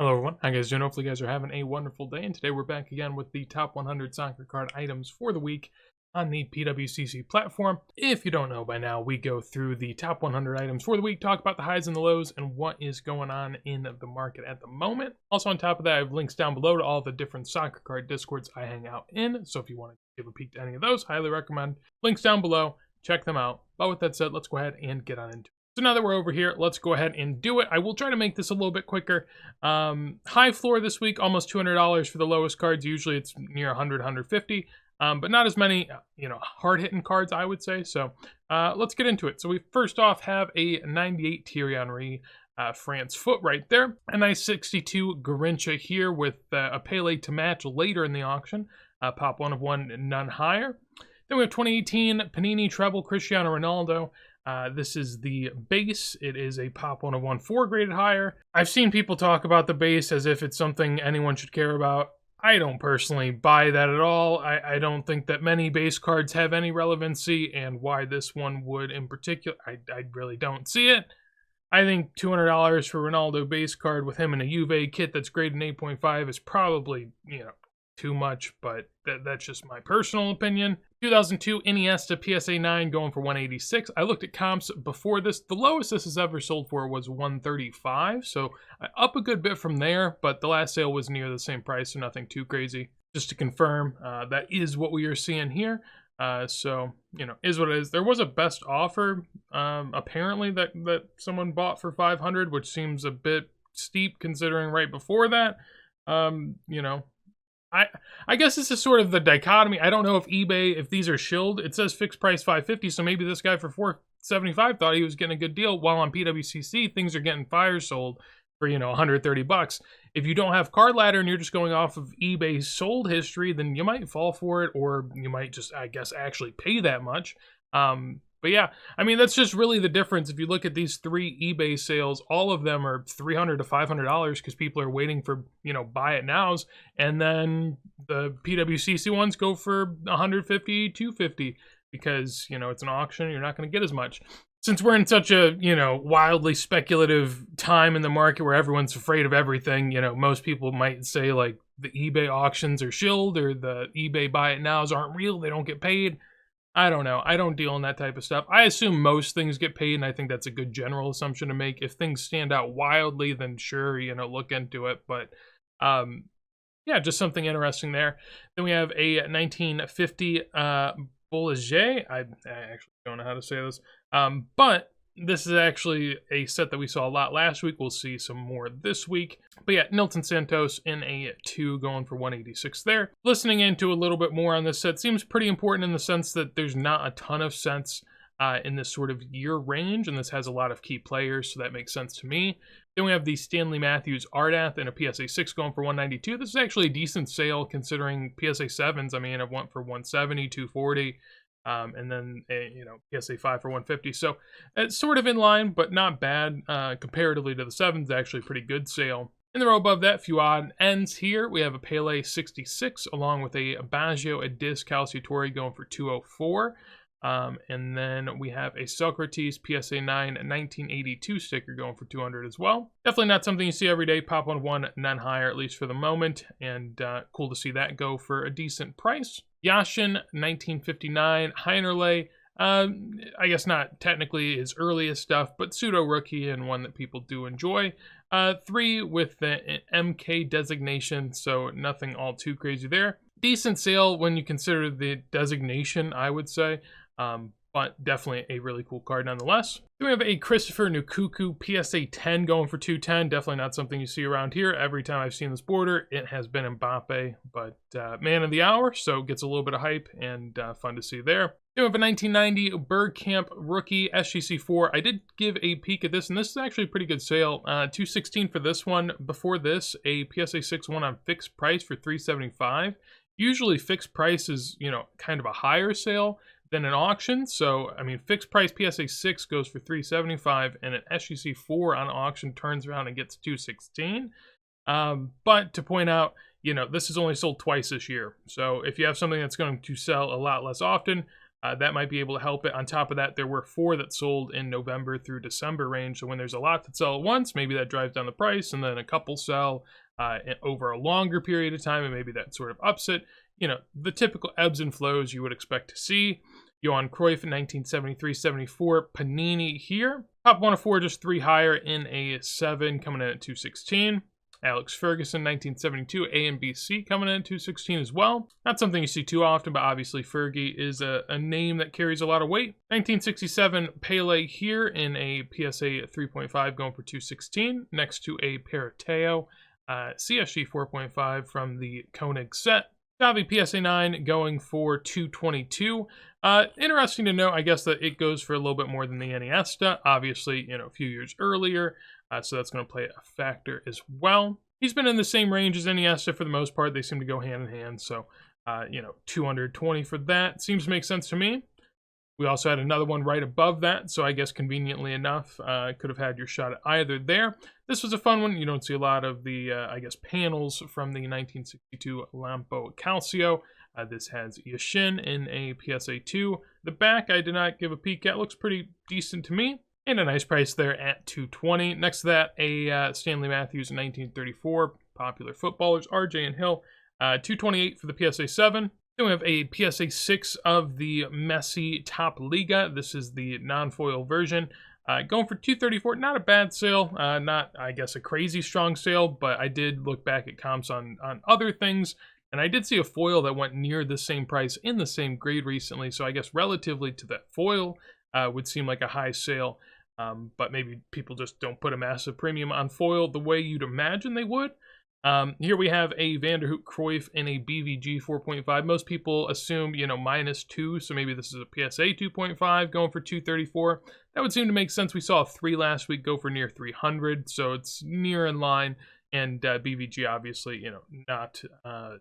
Hello everyone, how you guys doing? Hopefully you guys are having a wonderful day, and today we're back again with the top 100 soccer card items for the week on the PWCC platform. If you don't know by now, we go through the top 100 items for the week, talk about the highs and the lows, and what is going on in the market at the moment. Also on top of that, I have links down below to all the different soccer card discords I hang out in, so if you want to give a peek to any of those, highly recommend. Links down below, check them out. But with that said, let's go ahead and get on into it. So now that we're over here, let's go ahead and do it. I will try to make this a little bit quicker. High floor this week, almost $200 for the lowest cards. Usually it's near 100, 150, but not as many, hard-hitting cards, I would say. So let's get into it. So we first off have a 98 Thierry Henry France foot right there. A nice 62 Garrincha here with a Pele to match later in the auction. Pop 1 of 1, none higher. Then we have 2018 Panini Treble Cristiano Ronaldo. This is the base. It is a pop 1 of 1, 4 graded higher. I've seen people talk about the base as if it's something anyone should care about. I don't personally buy that at all. I don't think that many base cards have any relevancy, and why this one would in particular, I really don't see it. I think $200 for Ronaldo base card with him in a Juve kit that's graded 8.5 is probably, too much, but that's just my personal opinion. 2002 Iniesta PSA 9 going for 186. I looked at comps before this. The lowest this has ever sold for was 135, so up a good bit from there, but the last sale was near the same price, so nothing too crazy. Just to confirm, that is what we are seeing here. So, is what it is. There was a best offer, apparently, that someone bought for 500, which seems a bit steep considering right before that. I guess this is sort of the dichotomy. I don't know if eBay, if these are shilled. It says fixed price 550, so maybe this guy for 475 thought he was getting a good deal, while on PWCC things are getting fire sold for, 130 bucks. If you don't have Card Ladder and you're just going off of eBay's sold history, then you might fall for it, or you might just, I guess, actually pay that much. But yeah, I mean, that's just really the difference. If you look at these 3 eBay sales, all of them are $300 to $500 because people are waiting for, buy it nows. And then the PWCC ones go for $150, $250 because, it's an auction. You're not going to get as much. Since we're in such a, wildly speculative time in the market where everyone's afraid of everything, most people might say like the eBay auctions are shilled or the eBay buy it nows aren't real. They don't get paid. I don't know. I don't deal in that type of stuff. I assume most things get paid, and I think that's a good general assumption to make. If things stand out wildly, then sure, look into it. But, yeah, just something interesting there. Then we have a 1950 Boulanger. I actually don't know how to say this. But this is actually a set that we saw a lot last week. We'll see some more this week. But yeah, Nilton Santos in a 2 going for 186 there. Listening into a little bit more on this set seems pretty important in the sense that there's not a ton of sets in this sort of year range, and this has a lot of key players, so that makes sense to me. Then we have the Stanley Matthews Ardath in a PSA 6 going for 192. This is actually a decent sale considering PSA 7s. I mean, I've went for 170, 240. And then, PSA 5 for 150. So it's sort of in line, but not bad. Comparatively to the 7s, actually a pretty good sale. In the row above that, few odd ends here. We have a Pele 66 along with a Baggio Adis Calciatore going for 204. And then we have a Socrates PSA 9 1982 sticker going for 200 as well. Definitely not something you see every day. Pop 1 of 1, none higher, at least for the moment. And cool to see that go for a decent price. Yashin 1959 Heinerle. I guess not technically his earliest stuff, but pseudo rookie and one that people do enjoy. 3 with the MK designation, so nothing all too crazy there. Decent sale when you consider the designation, I would say. But definitely a really cool card nonetheless. Then we have a Christopher Nkunku PSA 10 going for 210. Definitely not something you see around here. Every time I've seen this border, it has been Mbappe, but man of the hour, so gets a little bit of hype and fun to see there. Then we have a 1990 Bergkamp rookie SGC4. I did give a peek at this, and this is actually a pretty good sale. 216 for this one. Before this, a PSA 6 one on fixed price for 375. Usually fixed price is, kind of a higher sale than an auction. So, I mean, fixed price PSA 6 goes for 375 and an SGC 4 on auction turns around and gets 216. But to point out, this is only sold twice this year. So if you have something that's going to sell a lot less often, That might be able to help it. On top of that, there were 4 that sold in November through December range. So when there's a lot that sell at once, maybe that drives down the price, and then a couple sell over a longer period of time, and maybe that sort of ups it. You know, the typical ebbs and flows you would expect to see. Johan Cruyff in 1973-74, Panini here. Top 1 of 4, just 3 higher in a 7, coming in at 216. Alex Ferguson, 1972, A and B C, coming in at 216 as well. Not something you see too often, but obviously Fergie is a name that carries a lot of weight. 1967, Pele here in a PSA 3.5, going for 216, next to a Parateo CSG 4.5 from the Koenig set. Xavi PSA 9 going for 222. Interesting to note, I guess, that it goes for a little bit more than the Iniesta. Obviously, you know, a few years earlier, so that's going to play a factor as well. He's been in the same range as Iniesta for the most part. They seem to go hand in hand, so, you know, 220 for that seems to make sense to me. We also had another one right above that, so I guess conveniently enough, could have had your shot at either there. This was a fun one. You don't see a lot of the, I guess, panels from the 1962 Lampo Calcio. This has Yashin in a PSA 2. The back I did not give a peek at. Looks pretty decent to me. And a nice price there at $220. Next to that, a Stanley Matthews in 1934. Popular footballers, RJ and Hill. $228 for the PSA 7. Then we have a PSA 6 of the Messi Top Liga. This is the non-foil version. Going for $234. Not a bad sale. Not, I guess, a crazy strong sale, but I did look back at comps on other things, and I did see a foil that went near the same price in the same grade recently, so I guess relatively to that foil would seem like a high sale, but maybe people just don't put a massive premium on foil the way you'd imagine they would. Here we have a Vanderhoek Cruyff in a BVG 4.5. Most people assume, you know, -2, so maybe this is a PSA 2.5 going for $234. That would seem to make sense. We saw a 3 last week go for near 300, so it's near in line. And BVG, obviously, you know, not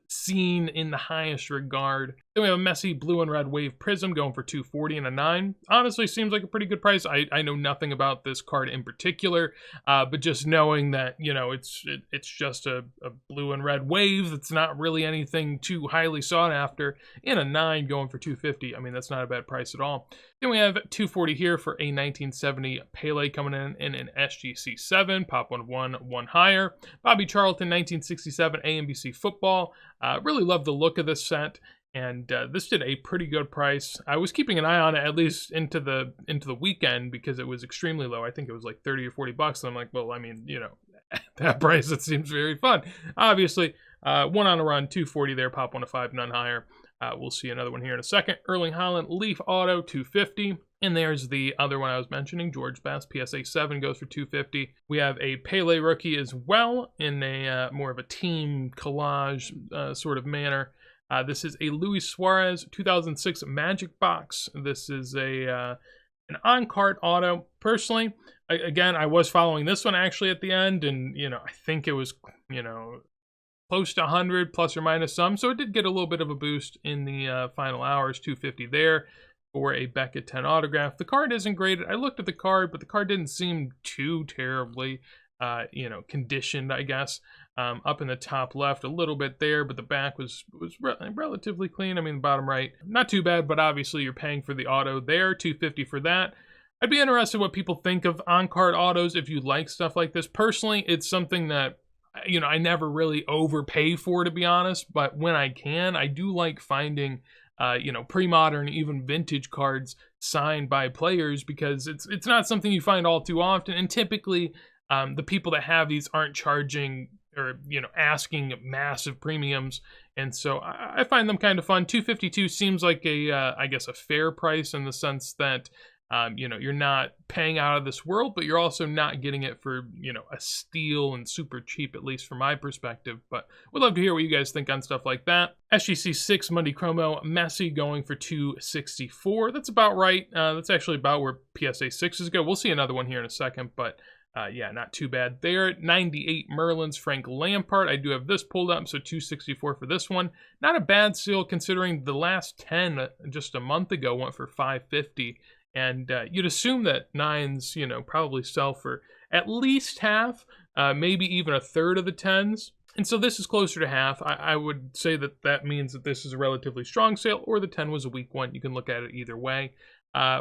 seen in the highest regard. Then we have a Messi blue and red wave prism going for $240 and a 9. Honestly, seems like a pretty good price. I know nothing about this card in particular, but just knowing that, you know, it's just a blue and red wave. It's not really anything too highly sought after. In a 9 going for $250. I mean, that's not a bad price at all. Then we have $240 here for a 1970 Pele coming in an SGC 7. Pop 1 higher. Bobby Charlton, 1967 AMBC football. Really love the look of this set, and this did a pretty good price. I was keeping an eye on it at least into the weekend because it was extremely low. I think it was like 30 or 40 bucks. And I'm like, well, I mean, you know, at that price, it seems very fun. Obviously, 1 on a run, $240 there. Pop 1 to 5, none higher. We'll see another one here in a second. Erling Haaland Leaf Auto, $250. And there's the other one I was mentioning, George Best, PSA 7 goes for $250. We have a Pele rookie as well in a more of a team collage sort of manner. This is a Luis Suarez 2006 Magic Box. This is an on-card auto. Personally, again, I was following this one actually at the end, and, you know, I think it was, you know, close to 100 plus or minus some. So it did get a little bit of a boost in the final hours, $250 there. For a Beckett 10 autograph. The card isn't graded. I looked at the card, but the card didn't seem too terribly, you know, conditioned, I guess. Up in the top left, a little bit there, but the back was relatively clean. I mean, the bottom right, not too bad, but obviously you're paying for the auto there, $250 for that. I'd be interested what people think of on-card autos if you like stuff like this. Personally, it's something that, you know, I never really overpay for, to be honest, but when I can, I do like finding you know, pre-modern, even vintage cards signed by players, because it's not something you find all too often. And typically, the people that have these aren't charging or, you know, asking massive premiums. And so I find them kind of fun. $252 seems like I guess a fair price in the sense that, you know, you're not paying out of this world, but you're also not getting it for, you know, a steal and super cheap, at least from my perspective. But we'd love to hear what you guys think on stuff like that. SGC 6 Monday Chromo Messi going for $264. That's about right. That's actually about where PSA 6s go. We'll see another one here in a second, but yeah, not too bad there. 98 Merlin's Frank Lampard. I do have this pulled up, so $264 for this one. Not a bad sale considering the last 10 just a month ago went for $550. And you'd assume that 9s, you know, probably sell for at least half, maybe even a third of the 10s. And so this is closer to half. I would say that that means that this is a relatively strong sale, or the 10 was a weak one. You can look at it either way.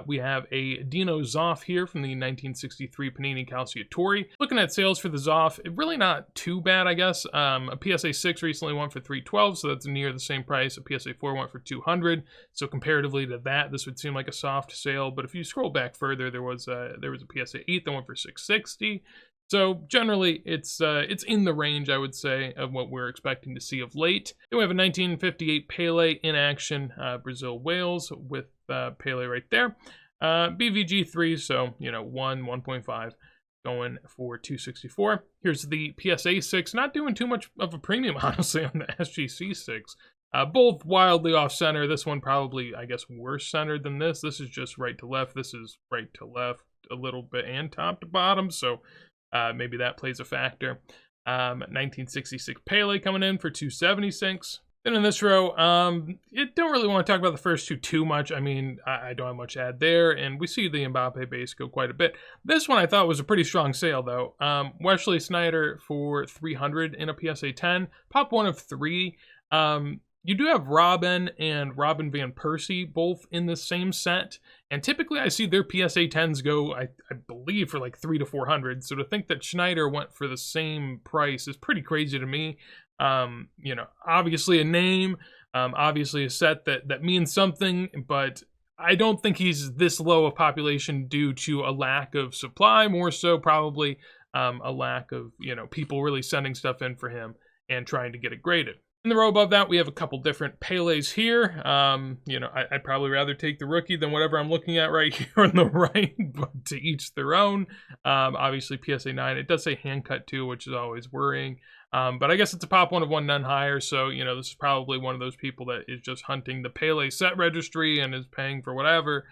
We have a Dino Zoff here from the 1963 Panini Calciatore. Looking at sales for the Zoff, really not too bad, I guess. A PSA 6 recently went for $312, so that's near the same price. A PSA 4 went for $200, so comparatively to that, this would seem like a soft sale. But if you scroll back further, there was a PSA 8 that went for $660. So generally, it's in the range, I would say, of what we're expecting to see of late. Then we have a 1958 Pele in action, Brazil-Wales, with Pele right there. BVG3, so, 1.5, going for $264. Here's the PSA 6, not doing too much of a premium, honestly, on the SGC 6. Both wildly off-center. This one probably, I guess, worse centered than this. This is just right to left. This is right to left a little bit and top to bottom, so maybe that plays a factor. 1966 Pele coming in for $276. Then in this row, you don't really want to talk about the first two too much. I mean, I don't have much to add there, and we see the Mbappe base go quite a bit. This one I thought was a pretty strong sale, though. Wesley Sneijder for $300 in a PSA 10. Pop one of 3. You do have Robin and Robin Van Persie both in the same set, and typically I see their PSA 10s go, I believe, for like $300 to $400. So to think that Sneijder went for the same price is pretty crazy to me. Obviously a name, obviously a set that means something, but I don't think he's this low of population due to a lack of supply, more so probably a lack of, people really sending stuff in for him and trying to get it graded. In the row above that, we have a couple different Peles here. I'd probably rather take the rookie than whatever I'm looking at right here on the right, but to each their own. Obviously, PSA 9. It does say hand cut too, which is always worrying. But I guess it's a pop one of one, none higher. So, this is probably one of those people that is just hunting the Pele set registry and is paying for whatever.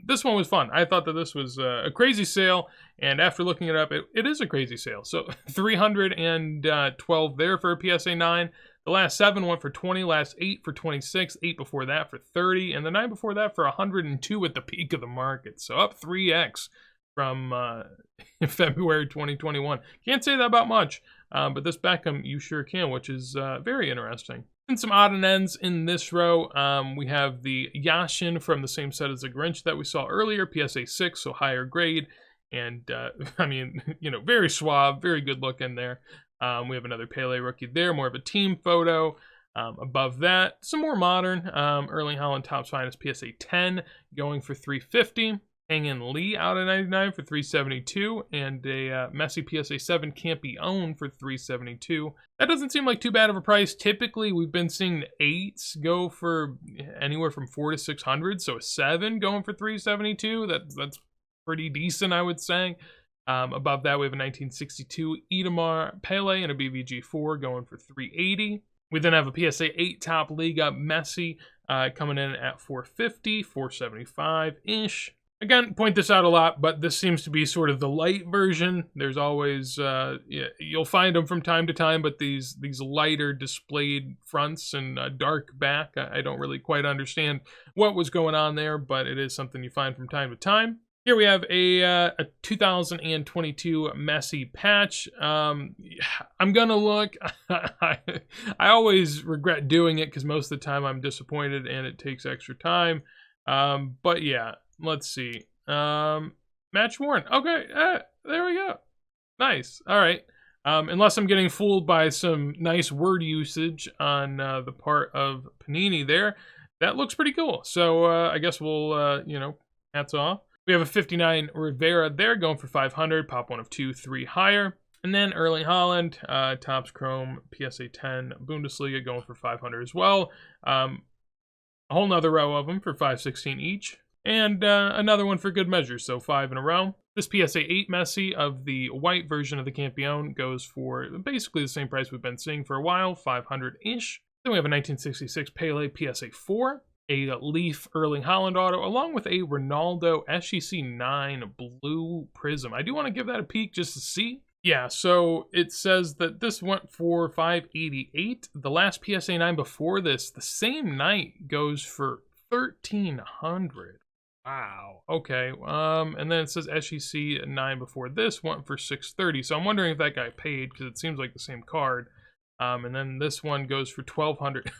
This one was fun. I thought that this was a crazy sale, and after looking it up, it is a crazy sale. So 312 there for a PSA 9. The last 7 went for 20, last 8 for 26, 8 before that for 30, and the 9 before that for 102 at the peak of the market. So up 3x from February 2021. Can't say that about much, but this Beckham you sure can, which is very interesting. And some odd and ends in this row. We have the Yashin from the same set as the Grinch that we saw earlier, PSA 6, so higher grade. And, very suave, very good looking there. We have another Pele rookie there, more of a team photo. Above that, some more modern. Erling Haaland Topps Finest PSA 10 going for $350. Hang-In Lee out of 99 for $372, and a Messi PSA 7 can't be owned for $372. That doesn't seem like too bad of a price. Typically, we've been seeing 8s go for anywhere from $400 to $600, so a 7 going for $372. That's pretty decent, I would say. Above that, we have a 1962 Idemar Pele and a BVG 4 going for $380. We then have a PSA 8 Top Liga Messi coming in at $450, $475-ish. Again, point this out a lot, but this seems to be sort of the light version. There's always, you'll find them from time to time, but these lighter displayed fronts and dark back, I don't really quite understand what was going on there, but it is something you find from time to time. Here we have a 2022 Messi patch. I'm gonna look. I always regret doing it because most of the time I'm disappointed and it takes extra time. But yeah. Let's see. Match worn. Okay, there we go. Nice. All right. Unless I'm getting fooled by some nice word usage on the part of Panini there, that looks pretty cool. So I guess we'll, hats off. We have a 59 Rivera there going for $500. Pop one of 2, 3 higher. And then Erling Haaland, Topps Chrome PSA 10 Bundesliga going for $500 as well. A whole nother row of them for $516 each. And another one for good measure, so 5 in a row. This PSA 8 Messi of the white version of the Campeon goes for basically the same price we've been seeing for a while, $500-ish. Then we have a 1966 Pele PSA 4, a Leaf Erling Haaland auto, along with a Ronaldo SGC 9 Blue Prism. I do want to give that a peek just to see. Yeah, so it says that this went for $588. The last PSA 9 before this, the same night, goes for $1,300. Wow. Okay. And then it says SGC 9 before this went for $630. So I'm wondering if that guy paid because it seems like the same card. And then this one goes for 1,200.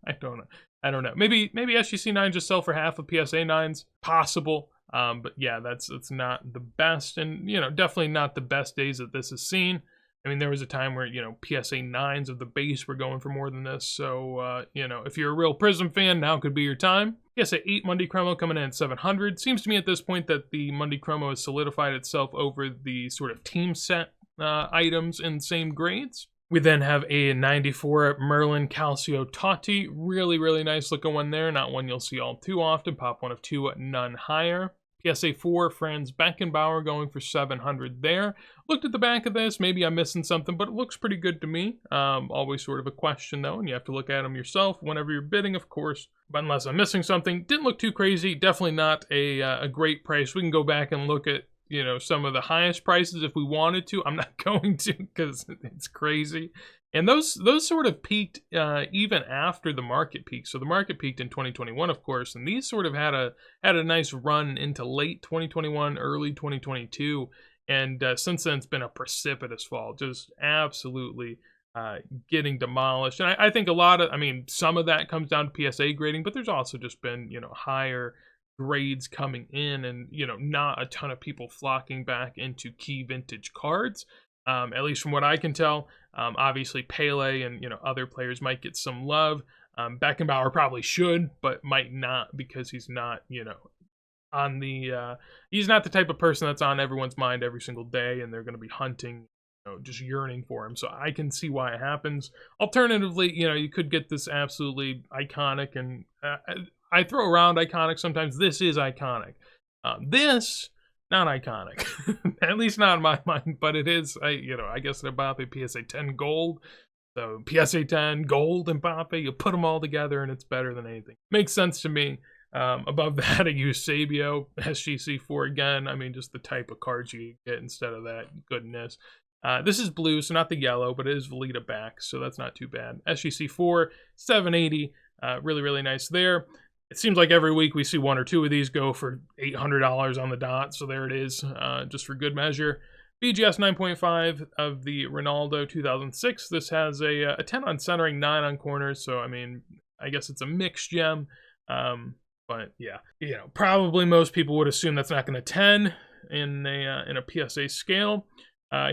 I don't know. Maybe SGC 9 just sell for half of PSA 9s. Possible. But yeah, that's not the best, and definitely not the best days that this is seen. I mean, there was a time where PSA 9s of the base were going for more than this. So if you're a real Prism fan, now could be your time. PSA 8 Monday Chromo coming in at 700. Seems to me at this point that the Monday Chromo has solidified itself over the sort of team set items in same grades. We then have a 94 Merlin Calcio Totti. Really, really nice looking one there. Not one you'll see all too often. Pop one of two, none higher. PSA 4 Franz Beckenbauer going for 700 there. Looked at the back of this. Maybe I'm missing something, but it looks pretty good to me. Always sort of a question, though, and you have to look at them yourself whenever you're bidding, of course. But unless I'm missing something, didn't look too crazy. Definitely not a great price. We can go back and look at some of the highest prices if we wanted to. I'm not going to because it's crazy. And those sort of peaked even after the market peaked. So the market peaked in 2021, of course, and these sort of had a nice run into late 2021, early 2022, and since then it's been a precipitous fall, just absolutely getting demolished. And I think some of that comes down to PSA grading, but there's also just been higher grades coming in, and not a ton of people flocking back into key vintage cards. At least from what I can tell. Obviously Pele and other players might get some love. Beckenbauer probably should, but might not, because he's not on the he's not the type of person that's on everyone's mind every single day, and they're going to be hunting, just yearning for him. So I can see why it happens. Alternatively, you could get this absolutely iconic, and I throw around iconic sometimes. This is iconic. This not iconic, at least not in my mind, but it is. I guess an Mbappe PSA 10 gold. So PSA 10 gold Mbappe, you put them all together, and it's better than anything. Makes sense to me. Above that, I use Sabio SGC4 again. I mean, just the type of cards you get instead of that goodness. This is blue, so not the yellow, but it is Velita back, so that's not too bad. SGC4 780, really, really nice there. It seems like every week we see one or two of these go for $800 on the dot, so there it is, just for good measure. BGS 9.5 of the Ronaldo 2006. This has a 10 on centering, 9 on corners, so I mean, I guess it's a mixed gem, but yeah, probably most people would assume that's not going to 10 in a PSA scale.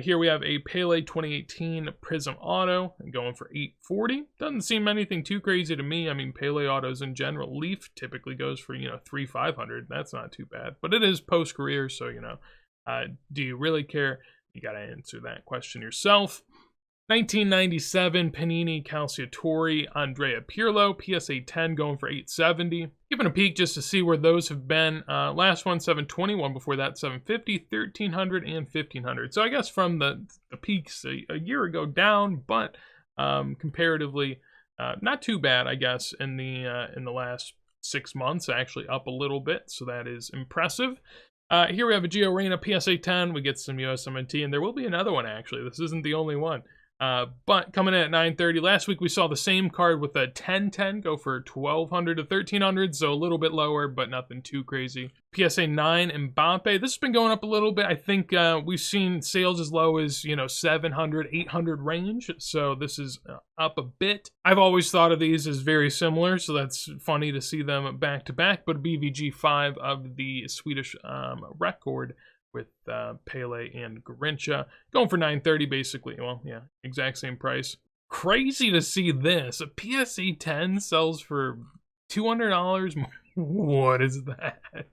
Here we have a Pele 2018 Prism Auto going for $840. Doesn't seem anything too crazy to me. I mean, Pele autos in general, Leaf typically goes for $3,500. That's not too bad, but it is post career, so do you really care? You got to answer that question yourself. 1997 Panini Calciatore Andrea Pirlo PSA 10 going for $870. Giving a peek just to see where those have been. Last one $721, before that $750, $1,300, and $1,500. So I guess from the peaks a year ago down, but comparatively not too bad, I guess, in the last 6 months, actually up a little bit. So that is impressive. Here we have a Gio Reyna PSA 10. We get some USMNT, and there will be another one, actually. This isn't the only one. But coming in at $930. Last week we saw the same card with a 10-10 go for $1,200 to $1,300, so a little bit lower, but nothing too crazy. PSA 9 Mbappe. This has been going up a little bit. I think we've seen sales as low as $700, $800 range, so this is up a bit. I've always thought of these as very similar, so that's funny to see them back to back. But BVG 5 of the Swedish record with Pele and Garincha going for $930 basically. Well, yeah, exact same price. Crazy to see this. A PSA 10 sells for $200. What is that?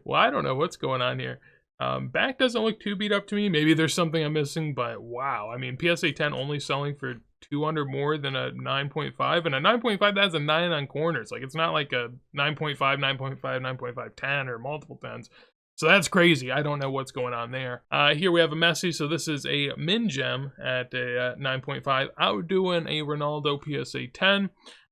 Well, I don't know what's going on here. Back doesn't look too beat up to me. Maybe there's something I'm missing, but wow. I mean, PSA 10 only selling for $200 more than a 9.5, and a 9.5 that has a 9 on corners. Like, it's not like a 9.5, 9.5, 9.5, 10 or multiple 10s. So that's crazy. I don't know what's going on there. Here we have a Messi. So this is a min gem at a 9.5, outdoing a Ronaldo PSA 10.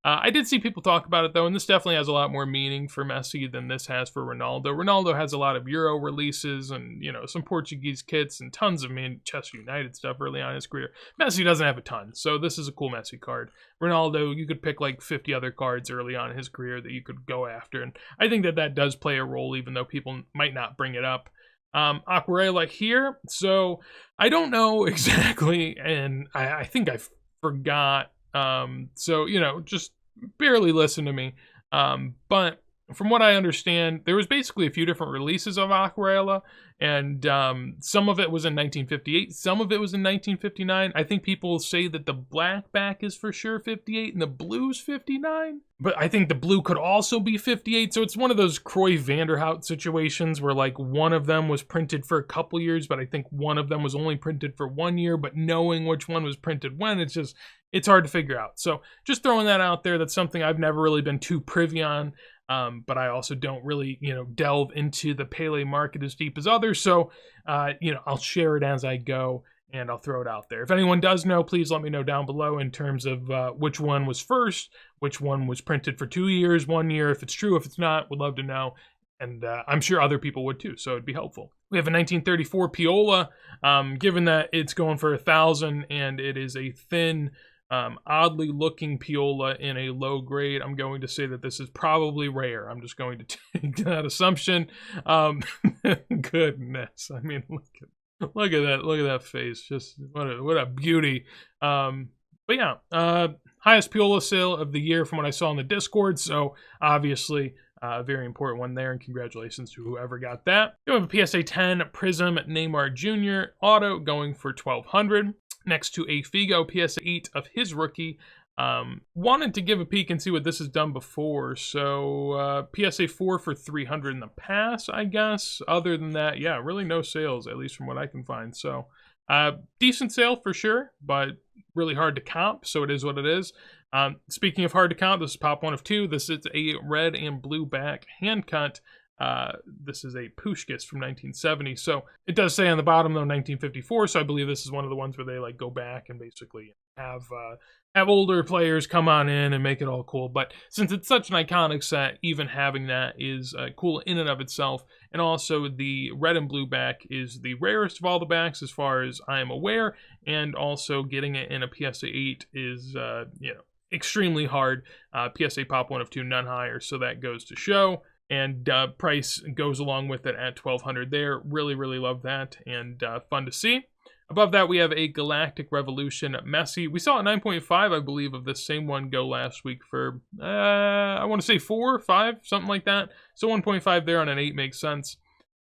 I did see people talk about it, though, and this definitely has a lot more meaning for Messi than this has for Ronaldo. Ronaldo has a lot of Euro releases and, some Portuguese kits and tons of Manchester United stuff early on in his career. Messi doesn't have a ton, so this is a cool Messi card. Ronaldo, you could pick like 50 other cards early on in his career that you could go after, and I think that does play a role, even though people might not bring it up. Aquarela here, so I don't know exactly, and I think I've forgot. So, you know, just barely listen to me. But from what I understand, there was basically a few different releases of Aquarela, and some of it was in 1958, some of it was in 1959. I think people say that the black back is for sure 58 and the blue's 59, but I think the blue could also be 58. So it's one of those Croy Vanderhout situations where like one of them was printed for a couple years, but I think one of them was only printed for 1 year. But knowing which one was printed when, it's hard to figure out. So just throwing that out there. That's something I've never really been too privy on. But I also don't really, delve into the Pele market as deep as others. So, I'll share it as I go, and I'll throw it out there. If anyone does know, please let me know down below in terms of which one was first, which one was printed for 2 years, 1 year. If it's true, if it's not, would love to know. And I'm sure other people would too, so it'd be helpful. We have a 1934 Piola. Given that it's going for $1,000 and it is a thin, oddly looking Piola in a low grade, I'm going to say that this is probably rare. I'm just going to take that assumption. Goodness, I mean, look at that face. Just what a beauty. But yeah, highest Piola sale of the year from what I saw in the Discord. So obviously, a very important one there, and congratulations to whoever got that. We have a PSA 10 Prism Neymar Jr. auto going for $1,200. Next to a Figo PSA 8 of his rookie. Wanted to give a peek and see what this has done before. So PSA 4 for $300 in the past, I guess. Other than that, yeah, really no sales, at least from what I can find. So decent sale for sure, but really hard to comp, so it is what it is. Speaking of hard to comp, this is Pop 1 of 2. This is a red and blue back hand cut. This is a Puskás from 1970. So it does say on the bottom though 1954. So I believe this is one of the ones where they like go back and basically have older players come on in and make it all cool. But since it's such an iconic set, even having that is cool in and of itself. And also the red and blue back is the rarest of all the backs as far as I am aware. And also getting it in a PSA 8 is extremely hard. PSA Pop 1 of 2, none higher. So that goes to show. And price goes along with it at $1,200 there. Really, really love that, and fun to see. Above that, we have a Galactic Revolution Messi. We saw a 9.5, I believe, of this same one go last week for, I want to say 4, 5, something like that. So 1.5 there on an 8 makes sense.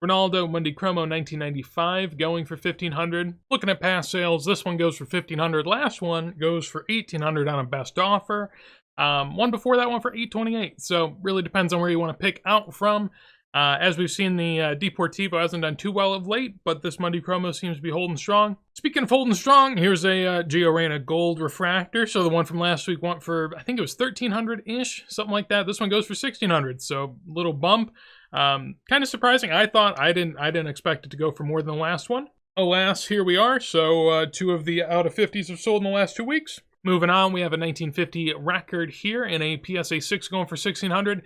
Ronaldo Mundi Chromo 1995 going for $1,500. Looking at past sales, this one goes for $1,500. Last one goes for $1,800 on a best offer. One before that one for $828. So really depends on where you want to pick out from. As we've seen, the Deportivo hasn't done too well of late, but this Mundi Chromo seems to be holding strong. Speaking of holding strong, here's a Gio Reyna Gold Refractor. So the one from last week went for, I think it was $1,300-ish, something like that. This one goes for $1,600, so little bump. Kind of surprising. I didn't expect it to go for more than the last one. Alas, here we are. So 2 of the out of 50s have sold in the last 2 weeks. Moving on, we have a 1950 record here in a PSA 6 going for $1,600.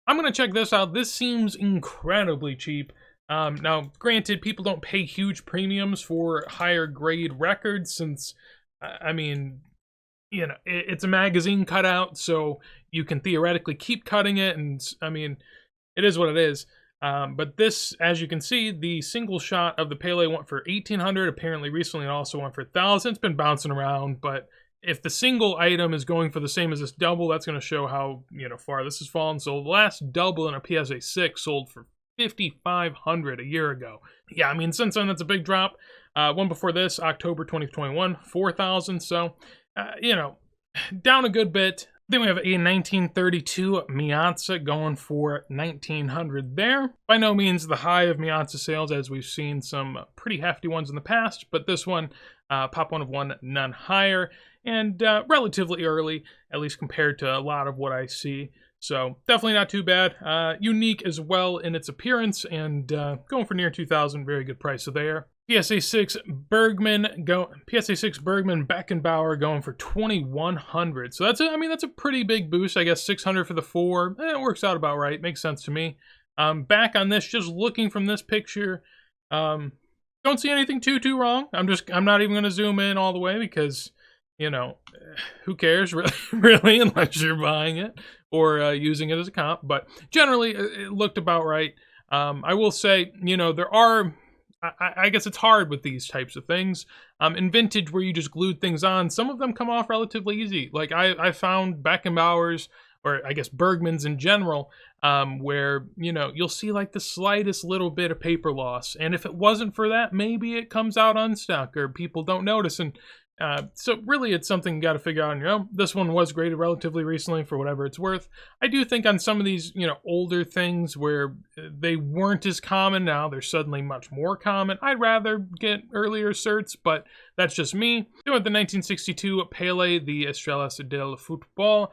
I'm going to check this out. This seems incredibly cheap. Now, granted, people don't pay huge premiums for higher grade records since, it's a magazine cutout, so you can theoretically keep cutting it, and, it is what it is. But this, as you can see, the single shot of the Pele went for $1,800. Apparently, recently it also went for $1,000. It's been bouncing around, but if the single item is going for the same as this double, that's going to show how far this has fallen. So the last double in a PSA 6 sold for $5,500 a year ago. Yeah, since then that's a big drop. One before this, October 2021, $4,000. So, down a good bit. Then we have a 1932 Miazza going for $1,900 there. By no means the high of Miazza sales, as we've seen some pretty hefty ones in the past, but this one, Pop 1 of 1, none higher, and relatively early, at least compared to a lot of what I see. So definitely not too bad. Unique as well in its appearance, and going for near $2,000, very good price there. PSA 6 Bergman Beckenbauer going for $2,100. So that's a pretty big boost. I guess $600 for the 4. It works out about right. Makes sense to me. Back on this, just looking from this picture, don't see anything too wrong. I'm not even going to zoom in all the way because, who cares really, unless you're buying it or using it as a comp. But generally, it looked about right. I will say, there are I guess it's hard with these types of things. In vintage, where you just glued things on, some of them come off relatively easy. Like I found Beckenbauer's, or I guess Bergman's in general, where, you know, you'll see like the slightest little bit of paper loss. And if it wasn't for that, maybe it comes out unstuck or people don't notice. And so really it's something you got to figure out on your own. This one was graded relatively recently for whatever it's worth. I do think on some of these, you know, older things where they weren't as common, now they're suddenly much more common. I'd rather get earlier certs, but that's just me. Doing the 1962 Pele, the Estrelas del Futbol.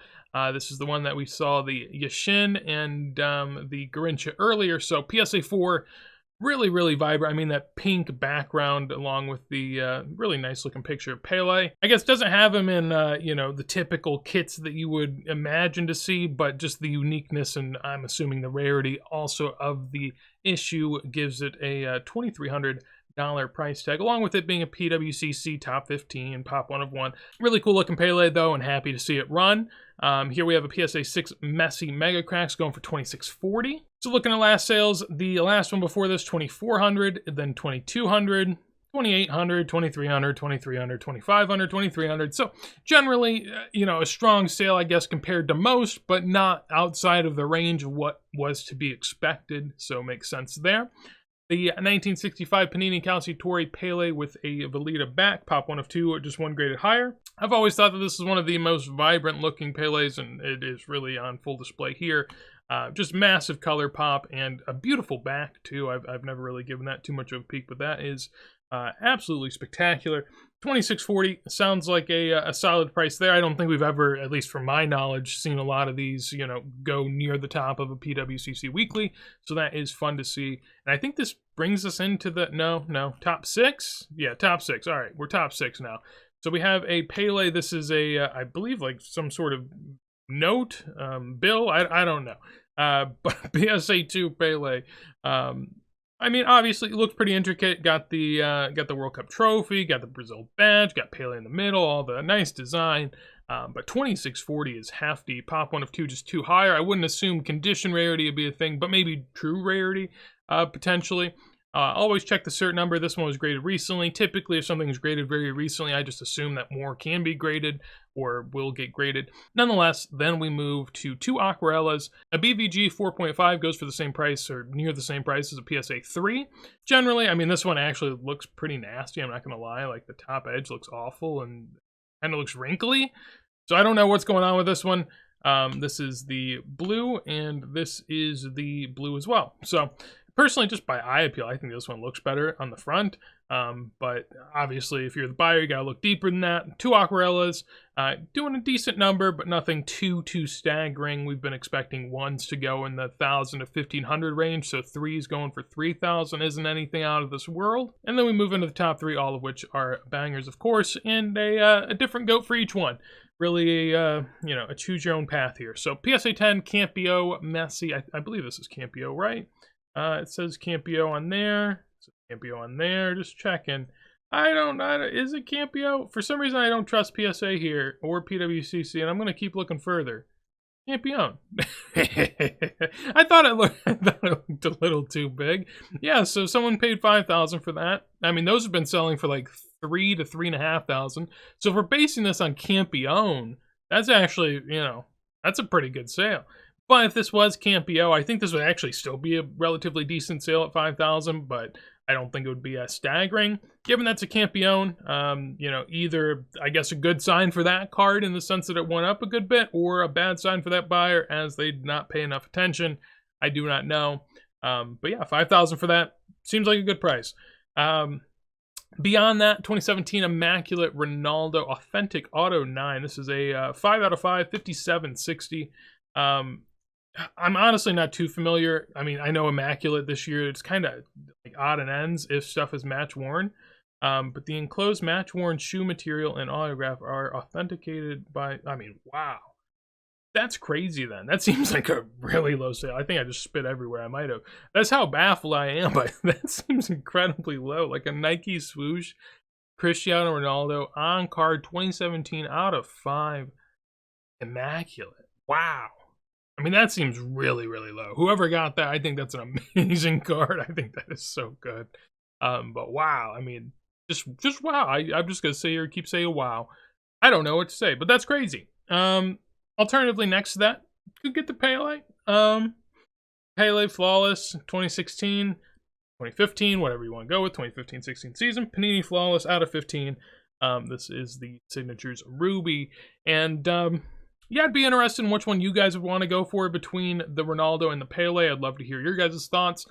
This is the one that we saw the Yashin and the Garrincha earlier. So PSA 4, really, really vibrant. I mean, that pink background along with the really nice looking picture of Pele. I guess doesn't have him in, you know, the typical kits that you would imagine to see, but just the uniqueness and I'm assuming the rarity also of the issue gives it a $2,300 price tag, along with it being a PWCC top 15 pop 1 of 1. Really cool looking Pele though, and happy to see it run. Here we have a PSA 6 Messi Mega Cracks going for $2,640. So looking at last sales, the last one before this, $2,400, then $2,200, $2,800, $2,300, $2,300, $2,500, $2,300. So generally, you know, a strong sale, I guess, compared to most, but not outside of the range of what was to be expected. So makes sense there. The 1965 Panini Calciatore Pele with a Velita back, pop 1 of 2, or just 1 graded higher. I've always thought that this is one of the most vibrant looking Peles, and it is really on full display here. Just massive color pop and a beautiful back too. I've never really given that too much of a peek, but that is absolutely spectacular. $2,640 sounds like a solid price there. I don't think we've ever, at least from my knowledge, seen a lot of these, you know, go near the top of a PWCC weekly. So that is fun to see. And I think this brings us into the top 6. Yeah, top 6. All right, we're top 6 now. So we have a Pele. This is a I believe like some sort of note, bill. I don't know. But PSA 2 Pele. I mean, obviously, it looks pretty intricate. Got the World Cup trophy, got the Brazil badge, got Pele in the middle, all the nice design. But $2,640 is hefty. Pop 1 of 2, just too higher. I wouldn't assume condition rarity would be a thing, but maybe true rarity, potentially. Always check the cert number. This one was graded recently. Typically, if something is graded very recently, I just assume that more can be graded or will get graded. Nonetheless, then we move to 2 Aquarellas. A BVG 4.5 goes for the same price or near the same price as a PSA 3. Generally, I mean, this one actually looks pretty nasty. I'm not going to lie. Like, the top edge looks awful and kind of looks wrinkly. So I don't know what's going on with this one. This is the blue, and this is the blue as well. So personally, just by eye appeal, I think this one looks better on the front. But obviously, if you're the buyer, you gotta look deeper than that. 2 Aquarellas, doing a decent number, but nothing too staggering. We've been expecting ones to go in the 1,000 to 1,500 range, so 3's going for 3,000 isn't anything out of this world. And then we move into the top 3, all of which are bangers, of course, and a different goat for each one. Really, you know, a choose your own path here. So PSA 10, Campio, Messi. I believe this is Campio, right? It says Campio on there. It says Campio on there. Just checking. I don't know. Is it Campio? For some reason, I don't trust PSA here or PWCC, and I'm going to keep looking further. Campione. I thought it looked a little too big. Yeah, so someone paid $5,000 for that. I mean, those have been selling for like $3,000 to $3,500. So if we're basing this on Campione, that's actually, you know, that's a pretty good sale. But if this was Campio, I think this would actually still be a relatively decent sale at $5,000, but I don't think it would be as staggering. Given that's a Campione, you know, either, I guess, a good sign for that card in the sense that it went up a good bit, or a bad sign for that buyer as they did not pay enough attention. I do not know. But yeah, $5,000 for that seems like a good price. Beyond that, 2017 Immaculate Ronaldo Authentic Auto 9. This is a 5 out of 5, 5760. I'm honestly not too familiar. I mean, I know Immaculate this year, it's kind of like odd and ends if stuff is match worn. But the enclosed match worn shoe material and autograph are authenticated by, I mean, wow. That's crazy then. That seems like a really low sale. I think I just spit everywhere. I might have. That's how baffled I am, but that seems incredibly low. Like a Nike swoosh, Cristiano Ronaldo on card 2017 out of 5. Immaculate. Wow. I mean, that seems really, really low. Whoever got that, I think that's an amazing card. I think that is so good. But wow, I mean, just wow. I'm just gonna sit here and keep saying wow. I don't know what to say, but that's crazy. Alternatively, next to that, could get the Pele. Pele Flawless 2016, 2015, whatever you want to go with. 2015-16 season. Panini Flawless out of 15. This is the Signatures Ruby, and yeah, I'd be interested in which one you guys would want to go for between the Ronaldo and the Pele. I'd love to hear your guys' thoughts.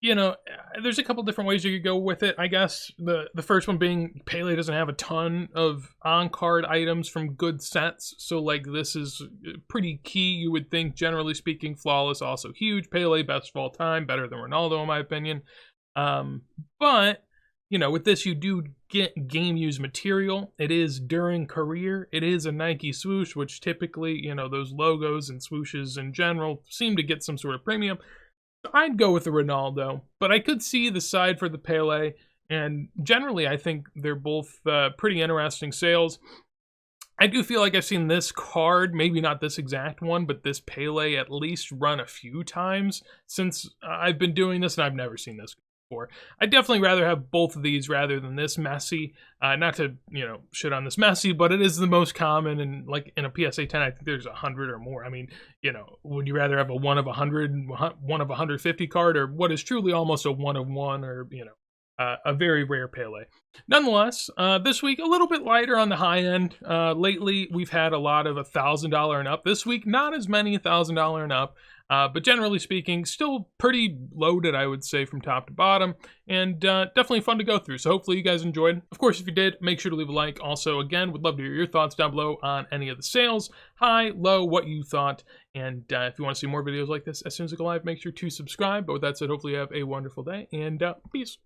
You know, there's a couple different ways you could go with it, I guess. The first one being Pele doesn't have a ton of on-card items from good sets, so like this is pretty key, you would think, generally speaking. Flawless also huge. Pele best of all time, better than Ronaldo in my opinion. But you know, with this you do get game use material. It is during career. It is a Nike swoosh, which typically, you know, those logos and swooshes in general seem to get some sort of premium. I'd go with the Ronaldo, but I could see the side for the Pele, and generally I think they're both pretty interesting sales. I do feel like I've seen this card, maybe not this exact one, but this Pele at least run a few times since I've been doing this, and I've never seen this before. I'd definitely rather have both of these rather than this Messi. Not to, you know, shit on this Messi, but it is the most common, and like in a PSA 10, I think there's 100 or more. I mean, you know, would you rather have a 1 of 100, 1 of 150 card, or what is truly almost a 1 of 1, or, you know, a very rare Pele. Nonetheless, this week a little bit lighter on the high end. Lately, we've had a lot of $1,000 and up. This week, not as many $1,000 and up. But generally speaking, still pretty loaded, I would say, from top to bottom, and definitely fun to go through. So hopefully you guys enjoyed. Of course, if you did, make sure to leave a like. Also, again, would love to hear your thoughts down below on any of the sales, high, low, what you thought. And if you want to see more videos like this as soon as I go live, make sure to subscribe. But with that said, hopefully you have a wonderful day, and peace.